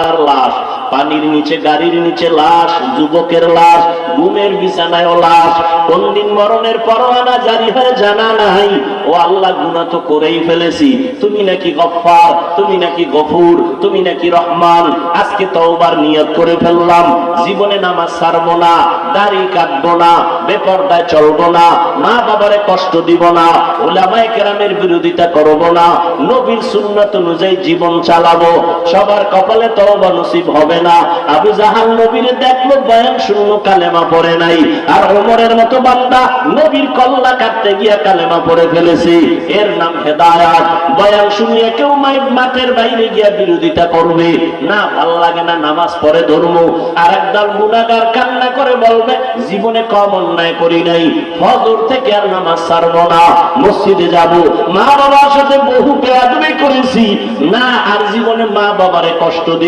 লাশ, পানির নিচে, গাড়ির নিচে লাশ, যুবকের লাশ, ঘুমের বিছানায় লাশ। কোন দিন মরণের পরোয়ানা জারি হয় জানা নাই। ও আল্লাহ, গুনাহ তো করেই ফেলেছি, তুমি নাকি গফফার, তুমি নাকি গফুর, তুমি নাকি রহমান। আজকে তওবার নিয়ত করে ফেললাম, জীবনে নামাজ ছাড়বো না, দাড়ি কাটবো না, বেপরদায় চলবো না, মা বাবারে কষ্ট দিব না, উলামায়ে কেরামের বিরোধিতা করব না, নবীর সুন্নাত অনুযায়ী জীবন চালাবো। সবার কপালে তওবা নসিব হবে না। আবু জাহাল নবীরে দেখলো, বয়ান শুনলো, কালেমা পড়ে নাই। আর ওমরের মতো বান্দা নবীর কল্লা কাটতে গিয়া কালেমা পড়ে ফেলেছে। এর নাম হেদায়াত। বয়ান শুনিয়ে কেউ মাঠের বাইরে গিয়া বিরোধিতা করবে না, ভাল লাগে না, নামাজ পড়ে ধর্ম। আর একদল গুনাহগার কান্না করে বলবে, জীবনে কম অন্যায় করি নাই, ফজর থেকে আর নামাজ ছাড়বো না, মসজিদে যাব, মা বাবার সাথে বহু বেয়াদবি করেছি না, আর জীবনে মা বাবারে কষ্ট দিব